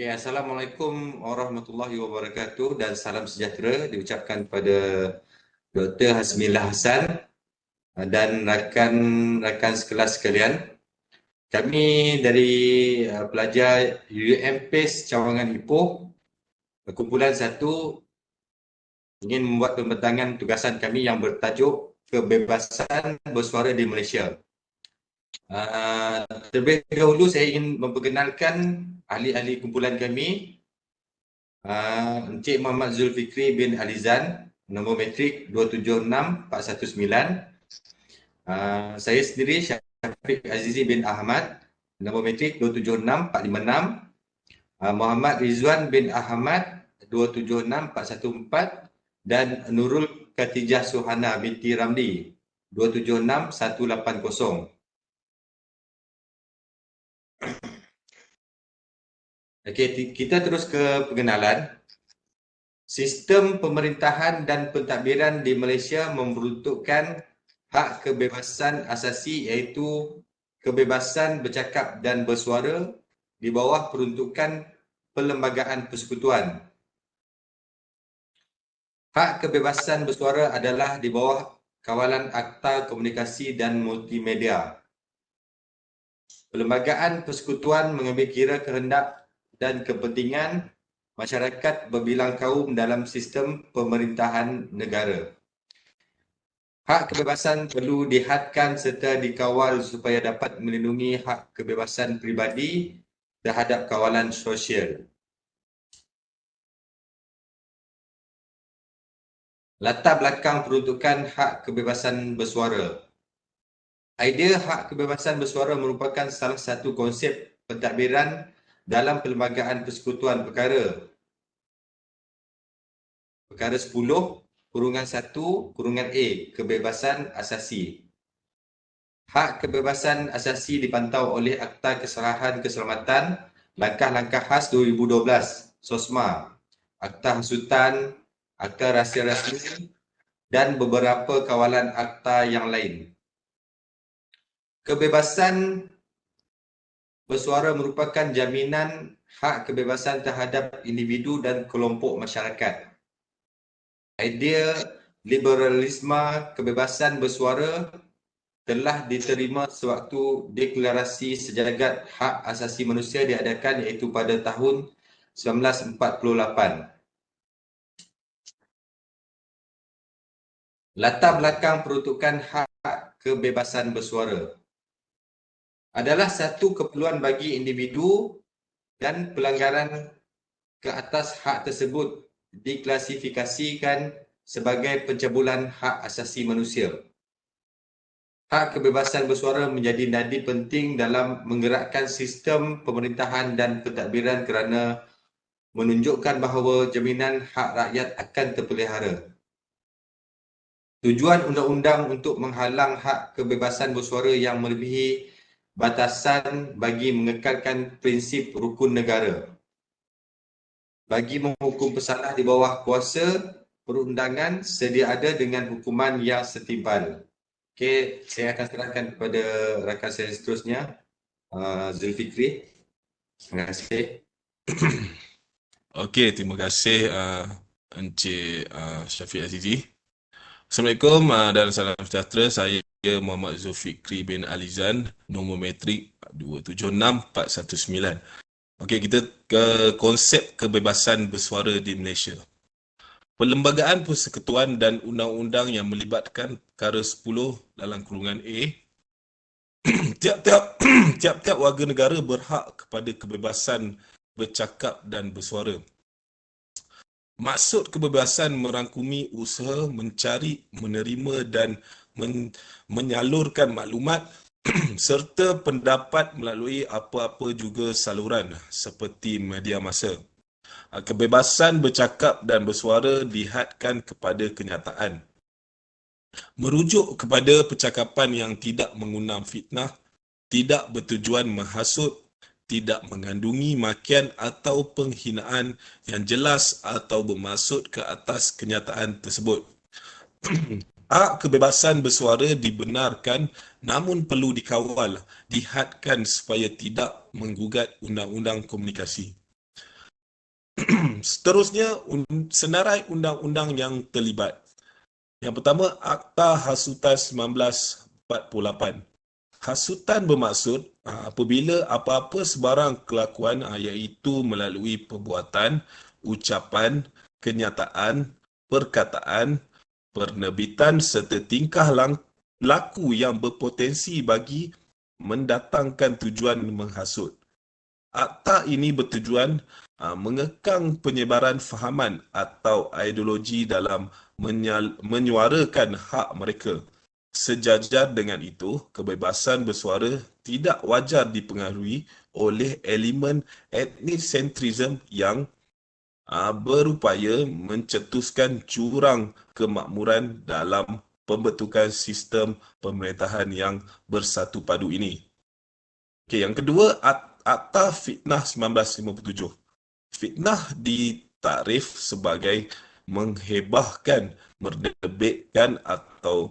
Okay, Assalamualaikum warahmatullahi wabarakatuh dan salam sejahtera diucapkan kepada Dr. Hasmillah Hassan dan rakan-rakan sekelas sekalian. Kami dari pelajar UMPAS Cawangan Ipoh, kumpulan 1 ingin membuat pembentangan tugasan kami yang bertajuk Kebebasan Bersuara di Malaysia. Terlebih dahulu saya ingin memperkenalkan ahli-ahli kumpulan kami. Encik Muhammad Zulfikri bin Alizan, nombor matrik 276419. Saya sendiri Syafiq Azizi bin Ahmad, nombor matrik 276456. Muhammad Rizwan bin Ahmad 276414 dan Nurul Khatijah Suhana binti Ramli 276180. Okey, kita terus ke perkenalan. Sistem pemerintahan dan pentadbiran di Malaysia memperuntukkan hak kebebasan asasi iaitu kebebasan bercakap dan bersuara di bawah peruntukan Perlembagaan Persekutuan. Hak kebebasan bersuara adalah di bawah kawalan Akta Komunikasi dan Multimedia. Perlembagaan Persekutuan mengambil kira kehendak dan kepentingan masyarakat berbilang kaum dalam sistem pemerintahan negara. Hak kebebasan perlu dihadkan serta dikawal supaya dapat melindungi hak kebebasan peribadi terhadap kawalan sosial. Latar belakang peruntukan hak kebebasan bersuara. Idea hak kebebasan bersuara merupakan salah satu konsep pentadbiran dalam Perlembagaan Persekutuan Perkara 10(1)(a) Kebebasan Asasi. Hak kebebasan asasi dipantau oleh Akta Kesalahan Keselamatan, Langkah-Langkah Khas 2012, SOSMA, Akta Hasutan, Akta Rahsia Rasmi dan beberapa kawalan akta yang lain. Kebebasan bersuara merupakan jaminan hak kebebasan terhadap individu dan kelompok masyarakat. Idea liberalisme kebebasan bersuara telah diterima sewaktu Deklarasi Sejagat Hak Asasi Manusia diadakan iaitu pada tahun 1948. Latar belakang peruntukan hak kebebasan bersuara adalah satu keperluan bagi individu dan pelanggaran ke atas hak tersebut diklasifikasikan sebagai pencabulan hak asasi manusia. Hak kebebasan bersuara menjadi nadi penting dalam menggerakkan sistem pemerintahan dan pentadbiran kerana menunjukkan bahawa jaminan hak rakyat akan terpelihara. Tujuan undang-undang untuk menghalang hak kebebasan bersuara yang melebihi batasan bagi mengekalkan prinsip rukun negara. Bagi menghukum pesalah di bawah kuasa perundangan sedia ada dengan hukuman yang setimpal. Okey, saya akan serahkan kepada rakan saya seterusnya, Zulfikri. Terima kasih. Okey, terima kasih Encik Syafiq Azizi. Assalamualaikum dan salam sejahtera. Saya Muhammad Zulfikri bin Alizan, nombor matrik 276419. Okey, kita ke konsep kebebasan bersuara di Malaysia. Perlembagaan Persekutuan dan undang-undang yang melibatkan perkara 10 dalam kurungan A, tiap-tiap warga negara berhak kepada kebebasan bercakap dan bersuara. Maksud kebebasan merangkumi usaha mencari, menerima dan menyalurkan maklumat serta pendapat melalui apa-apa juga saluran seperti media massa. Kebebasan bercakap dan bersuara dihadkan kepada kenyataan. Merujuk kepada percakapan yang tidak mengundang fitnah, tidak bertujuan menghasut, tidak mengandungi makian atau penghinaan yang jelas atau bermaksud ke atas kenyataan tersebut. Hak kebebasan bersuara dibenarkan namun perlu dikawal, dihadkan supaya tidak menggugat undang-undang komunikasi. Seterusnya, senarai undang-undang yang terlibat. Yang pertama, Akta Hasutan 1948. Hasutan bermaksud apabila apa-apa sebarang kelakuan iaitu melalui perbuatan, ucapan, kenyataan, perkataan, penerbitan serta tingkah laku yang berpotensi bagi mendatangkan tujuan menghasut. Akta ini bertujuan mengekang penyebaran fahaman atau ideologi dalam menyuarakan hak mereka. Sejajar dengan itu, kebebasan bersuara tidak wajar dipengaruhi oleh elemen etnisentrism yang berupaya mencetuskan jurang kemakmuran dalam pembentukan sistem pemerintahan yang bersatu padu ini. Okey, yang kedua, Akta Fitnah 1957. Fitnah ditakrif sebagai menghebahkan, merdebitkan atau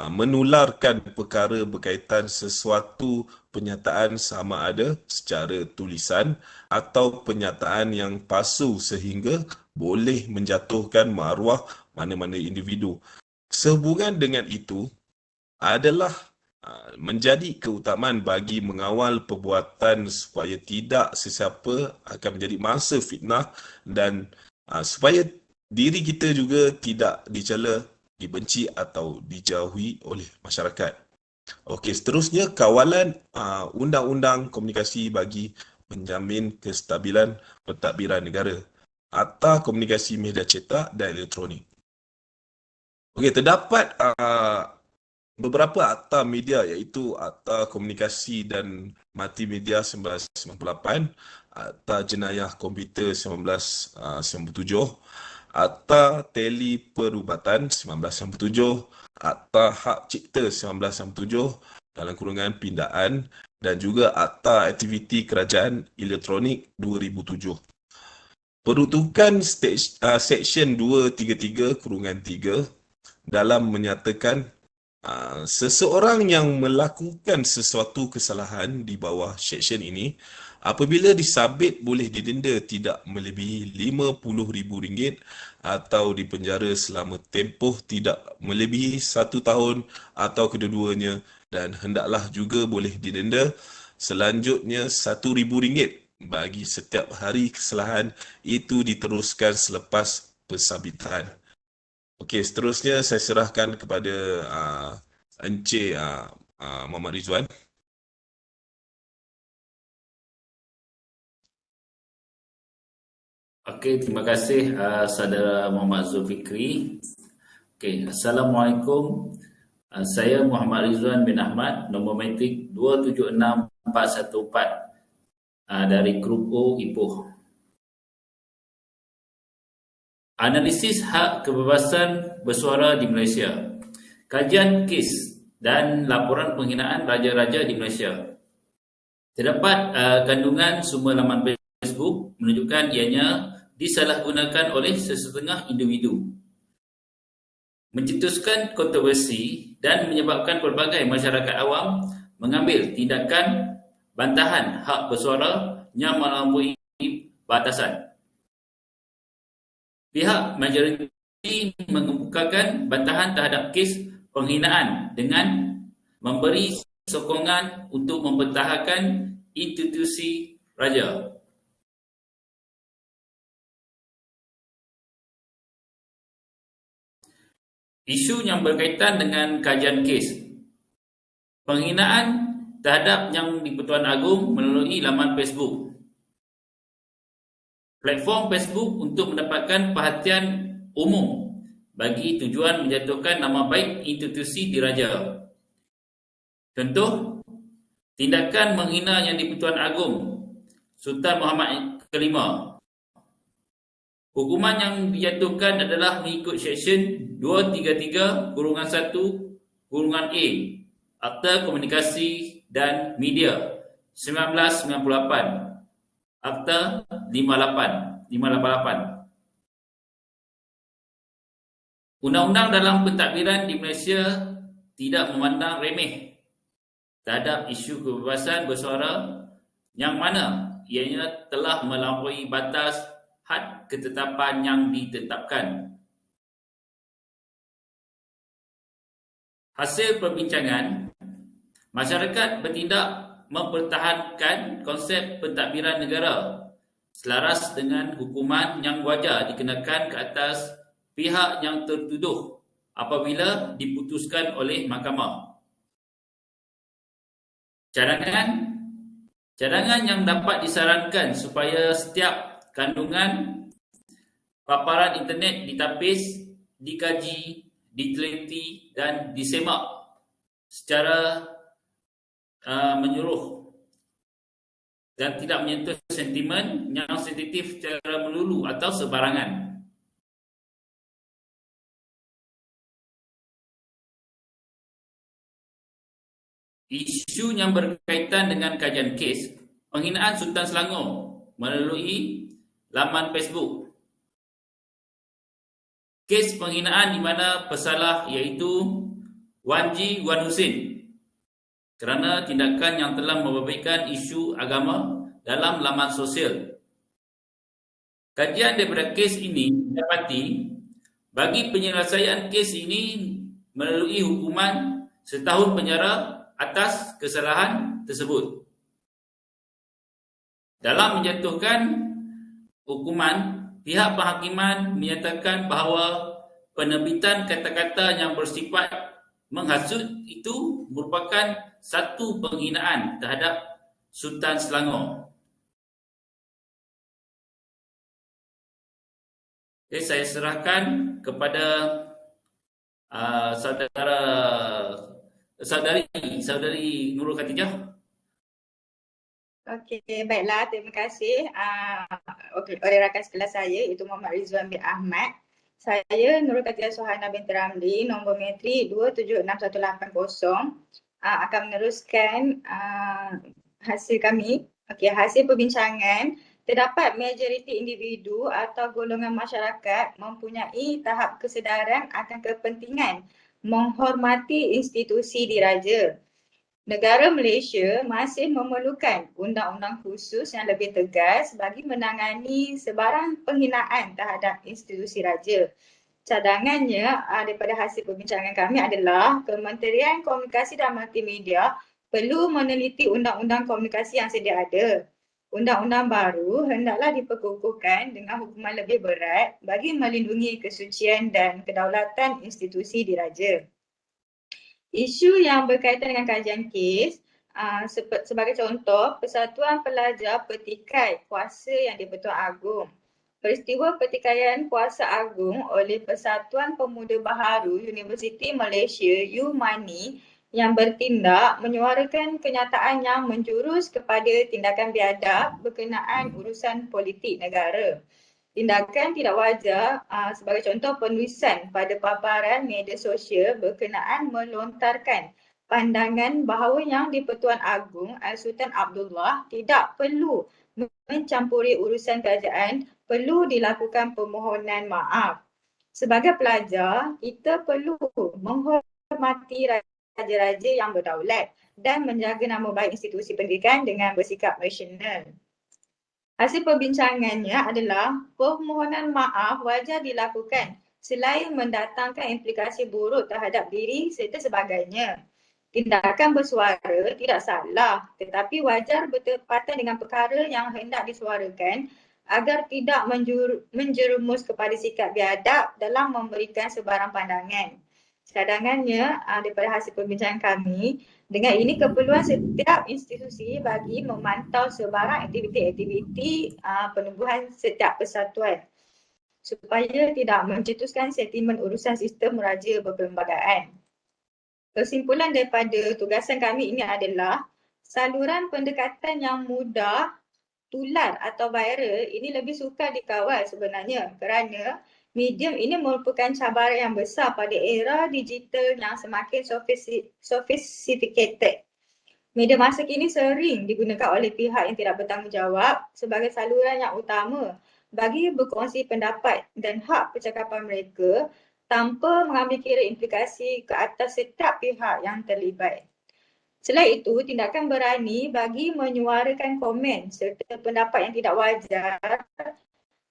menularkan perkara berkaitan sesuatu penyataan sama ada secara tulisan atau penyataan yang palsu sehingga boleh menjatuhkan maruah mana-mana individu. Sehubungan dengan itu adalah menjadi keutamaan bagi mengawal perbuatan supaya tidak sesiapa akan menjadi mangsa fitnah dan supaya diri kita juga tidak dicela, dibenci atau dijauhi oleh masyarakat. Okey, seterusnya kawalan undang-undang komunikasi bagi menjamin kestabilan pentadbiran negara. Akta Komunikasi Media Cetak dan Elektronik. Okey, terdapat beberapa akta media iaitu Akta Komunikasi dan Multimedia 1998, Akta Jenayah Komputer 1997, Akta Teleperubatan 1997, Akta Hak Cipta 1997 dalam kurungan pindaan dan juga Akta Aktiviti Kerajaan Elektronik 2007. Peruntukan Seksyen 233(3) dalam menyatakan seseorang yang melakukan sesuatu kesalahan di bawah seksyen ini apabila disabit boleh didenda tidak melebihi RM50,000 atau dipenjara selama tempoh tidak melebihi 1 tahun atau kedua-duanya dan hendaklah juga boleh didenda selanjutnya RM1,000 bagi setiap hari kesalahan itu diteruskan selepas pensabitan. Okey, seterusnya saya serahkan kepada Encik Muhammad Rizwan. Okey, terima kasih saudara Muhammad Zulfikri. Okey, Assalamualaikum. Saya Muhammad Rizwan bin Ahmad, nombor matrik 276414 dari Grup O Ipoh. Analisis hak kebebasan bersuara di Malaysia. Kajian kes dan laporan penghinaan raja-raja di Malaysia. Terdapat kandungan sumber laman Facebook menunjukkan ianya disalahgunakan oleh sesetengah individu, mencetuskan kontroversi dan menyebabkan pelbagai masyarakat awam mengambil tindakan bantahan hak bersuara yang melampaui batasan. Pihak majoriti mengemukakan bantahan terhadap kes penghinaan dengan memberi sokongan untuk mempertahankan institusi raja. Isu yang berkaitan dengan kajian kes penghinaan terhadap Yang di-Pertuan Agong melalui laman Facebook. Platform Facebook untuk mendapatkan perhatian umum bagi tujuan menjatuhkan nama baik institusi diraja. Contoh, tindakan menghina Yang di-Pertuan Agong Sultan Muhammad Kelima. Hukuman yang dijatuhkan adalah mengikut Seksyen 233(1)(a) Akta Komunikasi dan Media 1998, Akta 588. Undang-undang dalam pentadbiran di Malaysia tidak memandang remeh terhadap isu kebebasan bersuara yang mana ianya telah melampaui batas had ketetapan yang ditetapkan. Hasil perbincangan, masyarakat bertindak mempertahankan konsep pentadbiran negara selaras dengan hukuman yang wajar dikenakan ke atas pihak yang tertuduh apabila diputuskan oleh mahkamah. Cadangan yang dapat disarankan supaya setiap kandungan paparan internet ditapis, dikaji, diteliti dan disemak secara menyeluruh dan tidak menyentuh sentimen yang sensitif secara melulu atau sebarangan. Isu yang berkaitan dengan kajian kes penghinaan Sultan Selangor melalui laman Facebook. Kes penghinaan di mana pesalah iaitu Wan Ji Wan Husin kerana tindakan yang telah membabitkan isu agama dalam laman sosial. Kajian daripada kes ini didapati bagi penyelesaian kes ini melalui hukuman setahun penjara atas kesalahan tersebut. Dalam menjatuhkan hukuman, pihak penghakiman menyatakan bahawa penerbitan kata-kata yang bersifat menghasut itu merupakan satu penghinaan terhadap Sultan Selangor. Okay, saya serahkan kepada saudari Nurul Khatijah. Okey, baiklah. Terima kasih oleh rakan sekelas saya iaitu Muhammad Rizwan bin Ahmad. Saya Nurul Khatijah Suhana binti Ramli, nombor metrik 276180 akan meneruskan hasil kami. Okey, hasil perbincangan. Terdapat majoriti individu atau golongan masyarakat mempunyai tahap kesedaran akan kepentingan menghormati institusi diraja. Negara Malaysia masih memerlukan undang-undang khusus yang lebih tegas bagi menangani sebarang penghinaan terhadap institusi raja. Cadangannya daripada hasil perbincangan kami adalah Kementerian Komunikasi dan Multimedia perlu meneliti undang-undang komunikasi yang sedia ada. Undang-undang baru hendaklah diperkukuhkan dengan hukuman lebih berat bagi melindungi kesucian dan kedaulatan institusi diraja. Isu yang berkaitan dengan kajian kes, sebagai contoh, Persatuan Pelajar Petikai Kuasa yang di-Pertuan Agong. Peristiwa pertikaian Kuasa Agong oleh Persatuan Pemuda Baharu Universiti Malaysia UMANI yang bertindak menyuarakan kenyataan yang menjurus kepada tindakan biadab berkenaan urusan politik negara. Tindakan tidak wajar sebagai contoh penulisan pada paparan media sosial berkenaan melontarkan pandangan bahawa Yang di-Pertuan Agong Sultan Abdullah tidak perlu mencampuri urusan kerajaan, perlu dilakukan permohonan maaf. Sebagai pelajar, kita perlu menghormati raja-raja yang berdaulat dan menjaga nama baik institusi pendidikan dengan bersikap rasional. Hasil perbincangannya adalah permohonan maaf wajar dilakukan selain mendatangkan implikasi buruk terhadap diri serta sebagainya. Tindakan bersuara tidak salah tetapi wajar bertepatan dengan perkara yang hendak disuarakan agar tidak menjerumus kepada sikap biadab dalam memberikan sebarang pandangan. Cadangannya daripada hasil perbincangan kami, dengan ini keperluan setiap institusi bagi memantau sebarang aktiviti-aktiviti penubuhan setiap persatuan supaya tidak mencetuskan sentimen urusan sistem raja berperlembagaan. Kesimpulan daripada tugasan kami ini adalah saluran pendekatan yang mudah, tular atau viral ini lebih sukar dikawal sebenarnya kerana medium ini merupakan cabaran yang besar pada era digital yang semakin sophisticated. Media masa kini sering digunakan oleh pihak yang tidak bertanggungjawab sebagai saluran yang utama bagi berkongsi pendapat dan hak percakapan mereka tanpa mengambil kira implikasi ke atas setiap pihak yang terlibat. Selain itu, tindakan berani bagi menyuarakan komen serta pendapat yang tidak wajar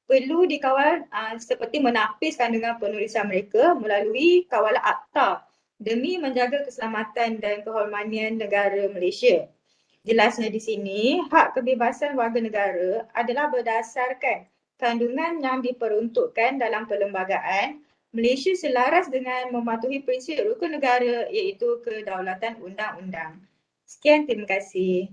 perlu dikawal seperti menapis kandungan penulisan mereka melalui kawalan akta demi menjaga keselamatan dan kehormatan negara Malaysia. Jelasnya di sini, hak kebebasan warga negara adalah berdasarkan kandungan yang diperuntukkan dalam perlembagaan Malaysia selaras dengan mematuhi prinsip rukun negara iaitu kedaulatan undang-undang. Sekian, terima kasih.